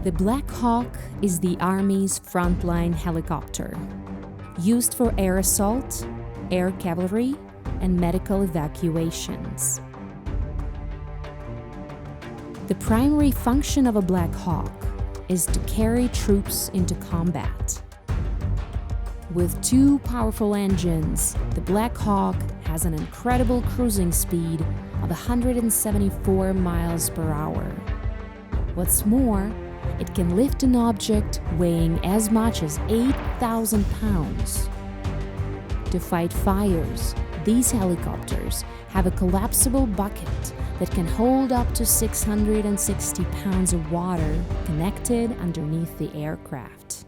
The Black Hawk is the Army's frontline helicopter, used for air assault, air cavalry, and medical evacuations. The primary function of a Black Hawk is to carry troops into combat. With two powerful engines, the Black Hawk has an incredible cruising speed of 174 miles per hour. What's more, it can lift an object weighing as much as 8,000 pounds. To fight fires, these helicopters have a collapsible bucket that can hold up to 660 pounds of water connected underneath the aircraft.